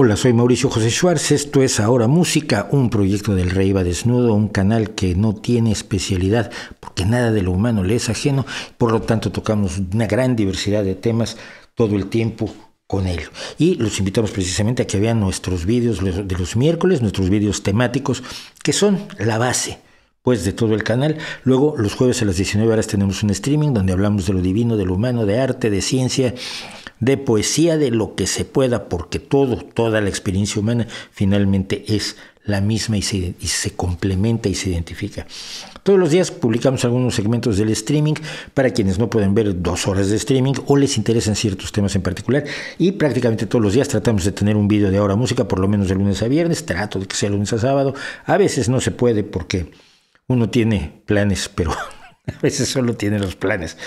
Hola, soy Mauricio José Schwartz, esto es Ahora Música, un proyecto del Rey va Desnudo, un canal que no tiene especialidad porque nada de lo humano le es ajeno, por lo tanto tocamos una gran diversidad de temas todo el tiempo con él. Y los invitamos precisamente a que vean nuestros vídeos de los miércoles, nuestros vídeos temáticos, que son la base pues de todo el canal. Luego los jueves a las 19 horas tenemos un streaming donde hablamos de lo divino, de lo humano, de arte, de ciencia, de poesía, de lo que se pueda, porque toda la experiencia humana finalmente es la misma y se complementa y se identifica. Todos los días publicamos algunos segmentos del streaming para quienes no pueden ver 2 horas de streaming o les interesan ciertos temas en particular, y prácticamente todos los días tratamos de tener un vídeo de Ahora Música, por lo menos de lunes a viernes. Trato de que sea lunes a sábado. A veces no se puede porque uno tiene planes, pero a veces solo tiene los planes.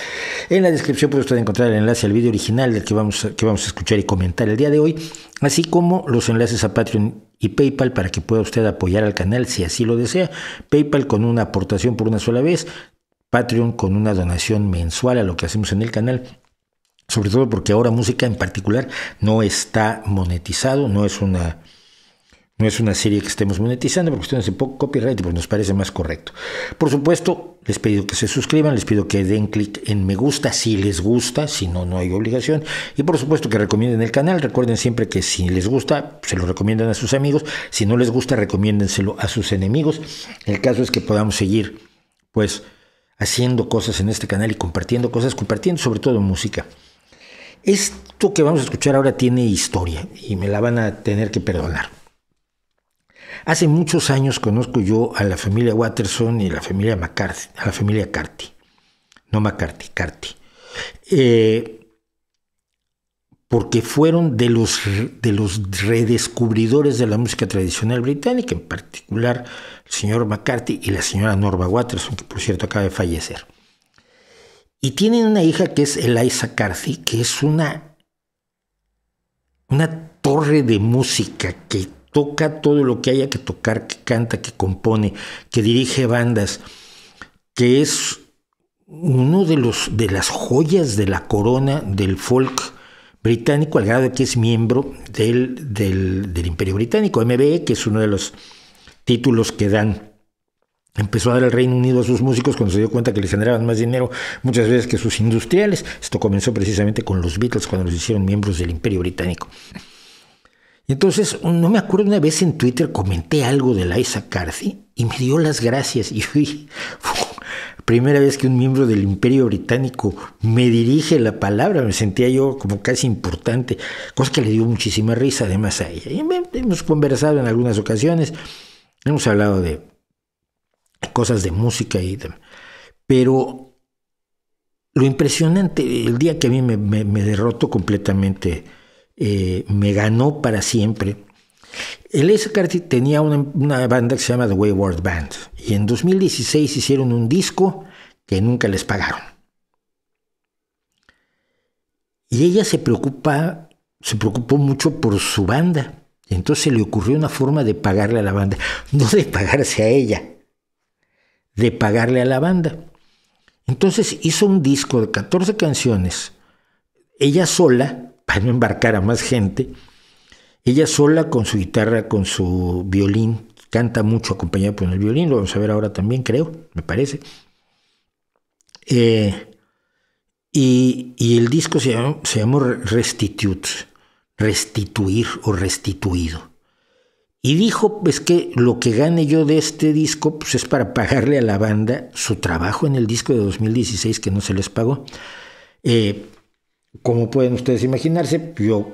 En la descripción puede usted encontrar el enlace al video original del que vamos a escuchar y comentar el día de hoy, así como los enlaces a Patreon y PayPal para que pueda usted apoyar al canal si así lo desea. PayPal con una aportación por una sola vez, Patreon con una donación mensual a lo que hacemos en el canal, sobre todo porque Ahora Música en particular no está monetizado, no es una serie que estemos monetizando por cuestiones de poco copyright, pues nos parece más correcto. Por supuesto, les pido que se suscriban, les pido que den clic en me gusta si les gusta, si no, no hay obligación. Y por supuesto que recomienden el canal. Recuerden siempre que si les gusta, se lo recomiendan a sus amigos. Si no les gusta, recomiéndenselo a sus enemigos. El caso es que podamos seguir, pues, haciendo cosas en este canal y compartiendo cosas, compartiendo sobre todo música. Esto que vamos a escuchar ahora tiene historia y me la van a tener que perdonar. Hace muchos años conozco yo a la familia Watterson y a la familia McCarthy, a la familia Carty, no McCarthy, Carty, porque fueron de los redescubridores de la música tradicional británica, en particular el señor McCarthy y la señora Norma Watterson, que por cierto acaba de fallecer. Y tienen una hija que es Eliza Carthy, que es una torre de música que toca todo lo que haya que tocar, que canta, que compone, que dirige bandas, que es uno de las joyas de la corona del folk británico, al grado de que es miembro del Imperio Británico. MBE, que es uno de los títulos que empezó a dar el Reino Unido a sus músicos cuando se dio cuenta que les generaban más dinero muchas veces que sus industriales. Esto comenzó precisamente con los Beatles cuando los hicieron miembros del Imperio Británico. Entonces, no me acuerdo, una vez en Twitter comenté algo de Eliza Carthy y me dio las gracias. Y fue la primera vez que un miembro del Imperio Británico me dirige la palabra. Me sentía yo como casi importante, cosa que le dio muchísima risa además a ella. Y hemos conversado en algunas ocasiones, hemos hablado de cosas de música, pero lo impresionante, el día que a mí me derrotó completamente, me ganó para siempre. Eliza Carthy tenía una banda que se llama The Wayward Band, y en 2016 hicieron un disco que nunca les pagaron. Y ella se preocupó mucho por su banda. Entonces se le ocurrió una forma de pagarle a la banda, no de pagarse a ella, de pagarle a la banda. Entonces hizo un disco de 14 canciones, ella sola, para no embarcar a más gente, ella sola con su guitarra, con su violín, canta mucho acompañada por el violín, lo vamos a ver ahora también, creo, me parece. Y el disco se llamó Restitute, restituir o restituido. Y dijo, pues, que lo que gane yo de este disco pues, es para pagarle a la banda su trabajo en el disco de 2016 que no se les pagó. Como pueden ustedes imaginarse, yo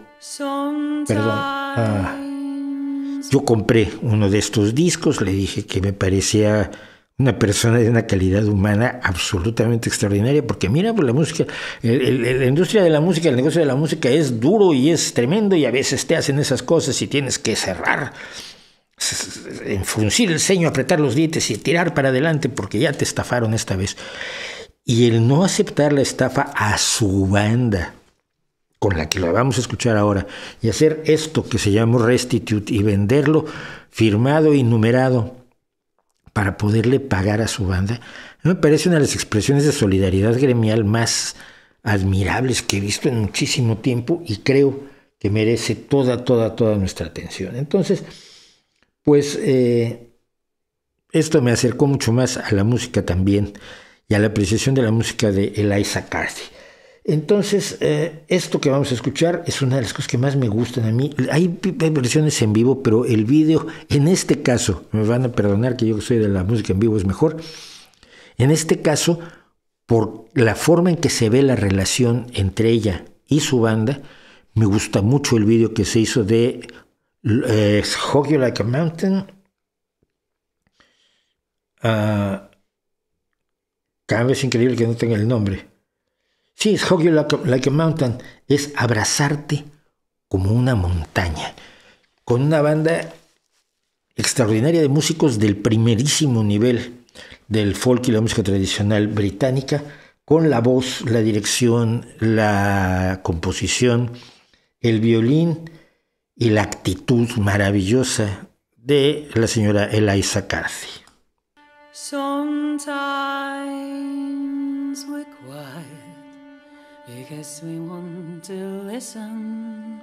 compré uno de estos discos, le dije que me parecía una persona de una calidad humana absolutamente extraordinaria, porque mira, pues la música, la industria de la música, el negocio de la música es duro y es tremendo, y a veces te hacen esas cosas y tienes que cerrar, enfuncir el ceño, apretar los dientes y tirar para adelante porque ya te estafaron esta vez. Y el no aceptar la estafa a su banda, con la que la vamos a escuchar ahora, y hacer esto que se llama Restitute y venderlo firmado y numerado para poderle pagar a su banda, me parece una de las expresiones de solidaridad gremial más admirables que he visto en muchísimo tiempo, y creo que merece toda nuestra atención. Entonces, pues esto me acercó mucho más a la música también y a la apreciación de la música de Eliza Carthy. Entonces, esto que vamos a escuchar es una de las cosas que más me gustan a mí. Hay versiones en vivo, pero el video, en este caso, me van a perdonar que yo soy de la música en vivo, es mejor. En este caso, por la forma en que se ve la relación entre ella y su banda, me gusta mucho el video que se hizo de Hug You Like a Mountain. Cada vez es increíble que no tenga el nombre. Sí, es Hug You Like a Mountain. Es abrazarte como una montaña. Con una banda extraordinaria de músicos del primerísimo nivel del folk y la música tradicional británica, con la voz, la dirección, la composición, el violín y la actitud maravillosa de la señora Eliza Carthy. Sometimes we're quiet because we want to listen,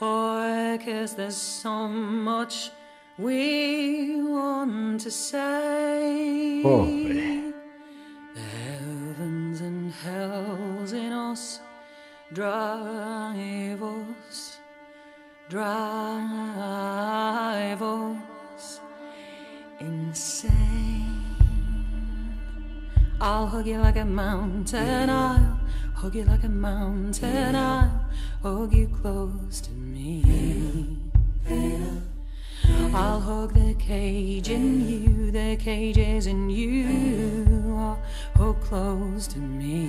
or because there's so much we want to say. Oh, the heavens and hells in us drive us insane. I'll hug you like a mountain, I'll hug you like a mountain, I'll hug you close to me. I'll hug the cage in you, the cage is in you, I'll hug close to me.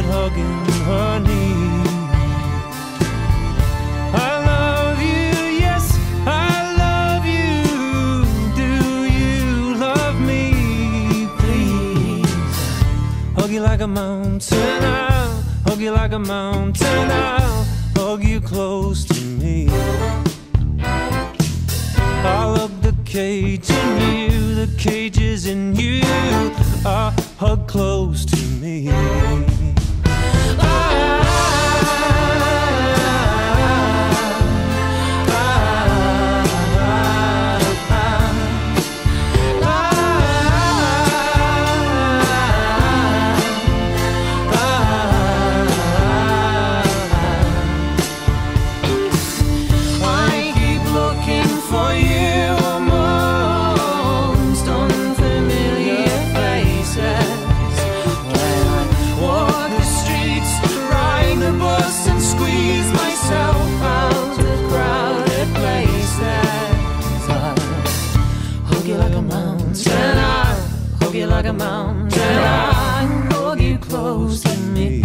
Hugging her knee. I love you, yes, I love you. Do you love me, please? Hug you like a mountain, I'll hug you like a mountain, I'll hug you close to me. I'll hug the cage in you, the cage is in you. I'll hug close to me. Like a mountain, I hug you close to me,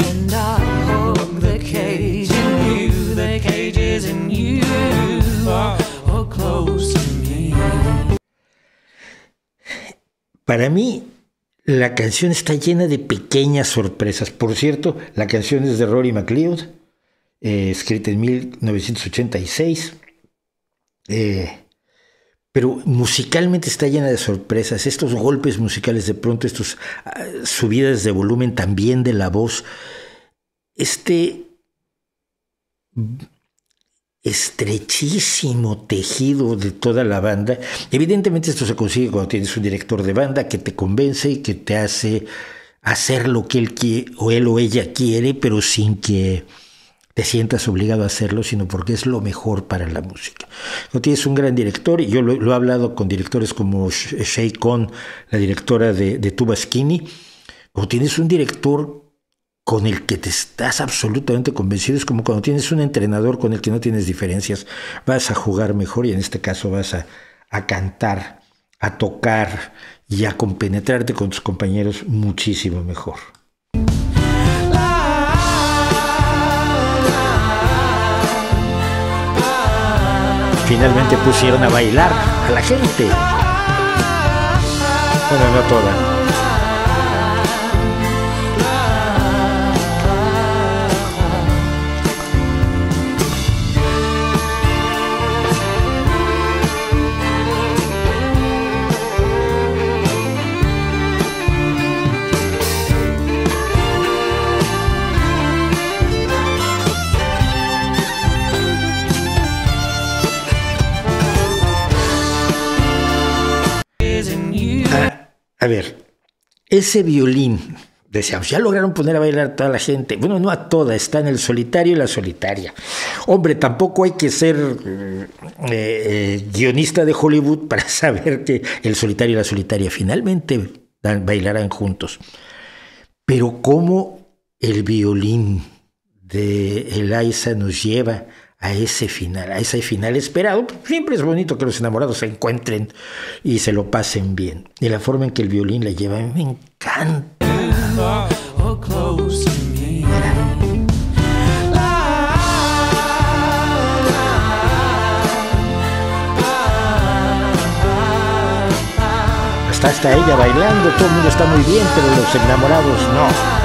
and I hug the cage in you, the cage is in you, hug close to me. Para mí, la canción está llena de pequeñas sorpresas. Por cierto, la canción es de Rory McLeod, escrita en 1986. Pero musicalmente está llena de sorpresas, estos golpes musicales de pronto, estas subidas de volumen también de la voz, este estrechísimo tejido de toda la banda. Evidentemente esto se consigue cuando tienes un director de banda que te convence y que te hace hacer lo que él o ella quiere, pero sin que te sientas obligado a hacerlo, sino porque es lo mejor para la música. No tienes un gran director, y yo lo he hablado con directores como Shay Kohn, la directora de Tuba Skinny. Cuando tienes un director con el que te estás absolutamente convencido, es como cuando tienes un entrenador con el que no tienes diferencias, vas a jugar mejor, y en este caso vas a cantar, a tocar y a compenetrarte con tus compañeros muchísimo mejor. finalmente pusieron a bailar a la gente. Bueno, no toda. A ver, ese violín, decíamos, ya lograron poner a bailar a toda la gente. Bueno, no a toda, está en el solitario y la solitaria. Hombre, tampoco hay que ser guionista de Hollywood para saber que el solitario y la solitaria finalmente bailarán juntos. Pero cómo el violín de Elaiza nos lleva a ese final esperado. Siempre es bonito que los enamorados se encuentren y se lo pasen bien. Y la forma en que el violín la lleva me encanta. Hasta ella bailando, todo el mundo está muy bien, pero los enamorados no.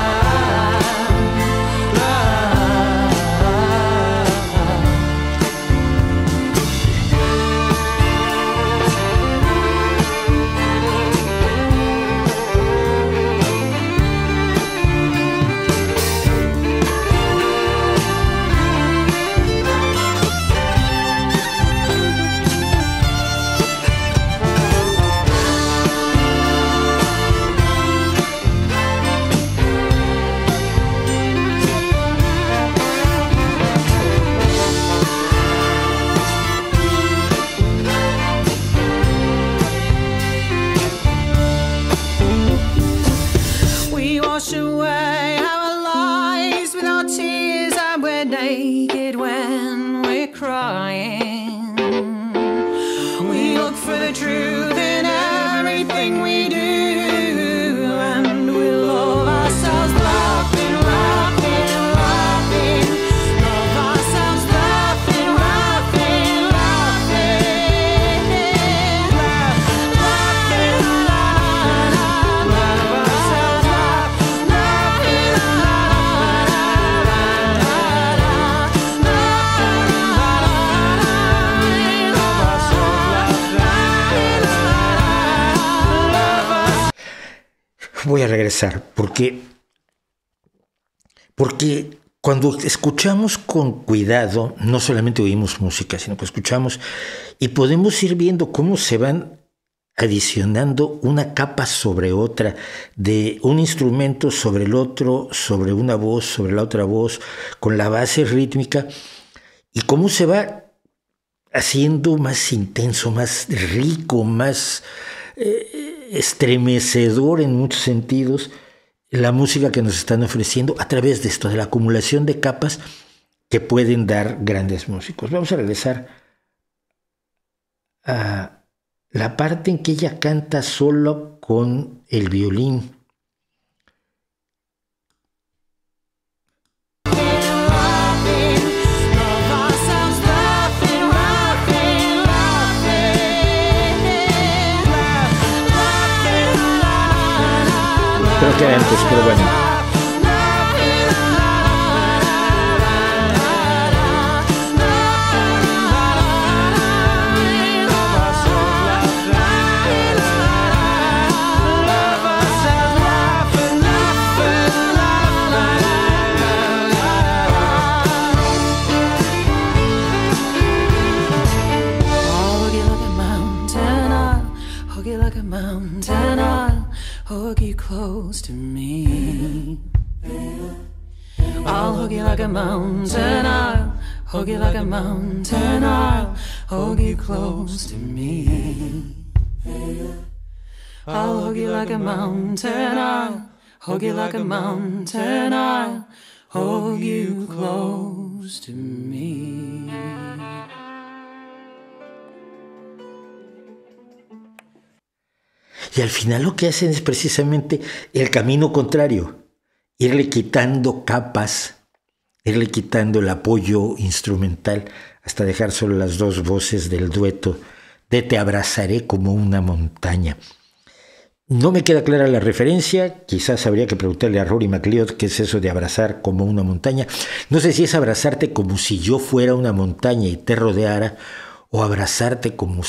Voy a regresar porque cuando escuchamos con cuidado, no solamente oímos música, sino que escuchamos y podemos ir viendo cómo se van adicionando una capa sobre otra, de un instrumento sobre el otro, sobre una voz, sobre la otra voz, con la base rítmica, y cómo se va haciendo más intenso, más rico, más estremecedor en muchos sentidos la música que nos están ofreciendo a través de esto, de la acumulación de capas que pueden dar grandes músicos. Vamos a regresar a la parte en que ella canta solo con el violín. Creo que antes, pero bueno. Hug you close to me. I'll hug you like a mountain. I'll hug you like a mountain. I'll hug you close to me. I'll hug you like a mountain. I'll hug you like a mountain. I'll hug you close to me. Y al final lo que hacen es precisamente el camino contrario, irle quitando capas irle quitando el apoyo instrumental hasta dejar solo las dos voces del dueto de Te abrazaré como una montaña. No me queda clara la referencia, quizás habría que preguntarle a Rory McLeod qué es eso de abrazar como una montaña. No sé si es abrazarte como si yo fuera una montaña y te rodeara, o abrazarte como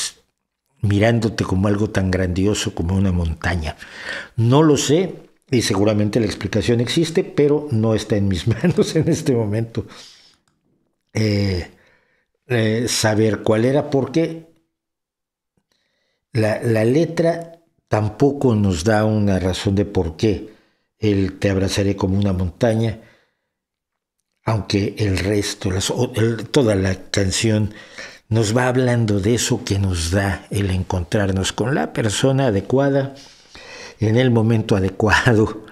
mirándote como algo tan grandioso como una montaña. No lo sé y seguramente la explicación existe, pero no está en mis manos en este momento saber cuál era, porque la letra tampoco nos da una razón de por qué el Te abrazaré como una montaña, aunque el resto, toda la canción nos va hablando de eso que nos da el encontrarnos con la persona adecuada en el momento adecuado,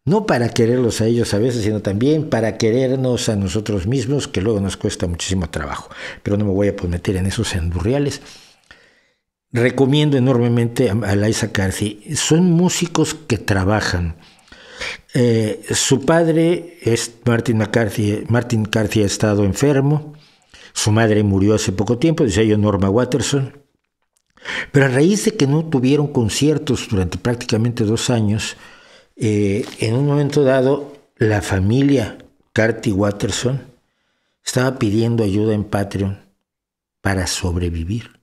no para quererlos a ellos a veces, sino también para querernos a nosotros mismos, que luego nos cuesta muchísimo trabajo, pero no me voy a meter en esos endurriales. Recomiendo enormemente a Liza Carthy. Son músicos que trabajan. Su padre es Martin McCarthy. Martin Carthy ha estado enfermo. Su madre murió hace poco tiempo, decía yo, Norma Waterson. Pero a raíz de que no tuvieron conciertos durante prácticamente 2 años, en un momento dado, la familia Carthy Waterson estaba pidiendo ayuda en Patreon para sobrevivir.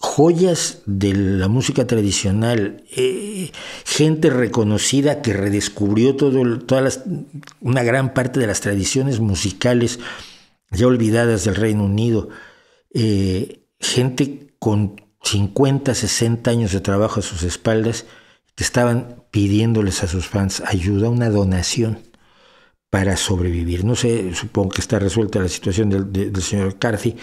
Joyas de la música tradicional, gente reconocida que redescubrió una gran parte de las tradiciones musicales ya olvidadas del Reino Unido, gente con 50, 60 años de trabajo a sus espaldas que estaban pidiéndoles a sus fans ayuda, una donación para sobrevivir. No sé, supongo que está resuelta la situación del señor Carthy,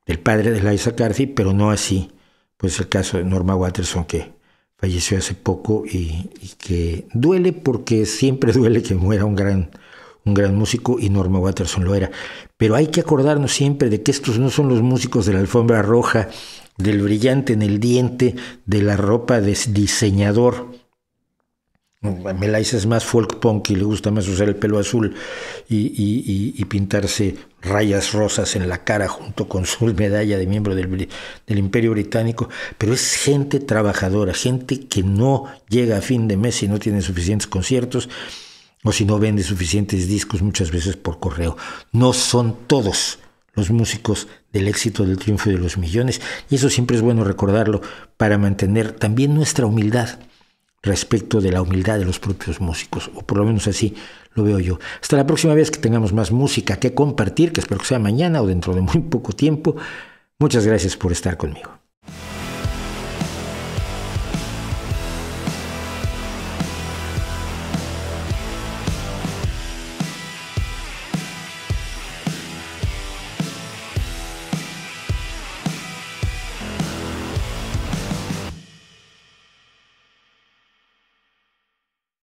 del padre de Liza Carthy, pero no así, pues el caso de Norma Waterson, que falleció hace poco y que duele, porque siempre duele que muera un gran músico, y Norma Waterson lo era. Pero hay que acordarnos siempre de que estos no son los músicos de la alfombra roja, del brillante en el diente, de la ropa de diseñador. Liza es más folk punk y le gusta más usar el pelo azul y pintarse rayas rosas en la cara junto con su medalla de miembro del Imperio Británico, pero es gente trabajadora, gente que no llega a fin de mes si no tiene suficientes conciertos o si no vende suficientes discos, muchas veces por correo. No son todos los músicos del éxito, del triunfo de los millones, y eso siempre es bueno recordarlo para mantener también nuestra humildad respecto de la humildad de los propios músicos, o por lo menos así lo veo yo. Hasta la próxima vez que tengamos más música que compartir, que espero que sea mañana o dentro de muy poco tiempo. Muchas gracias por estar conmigo.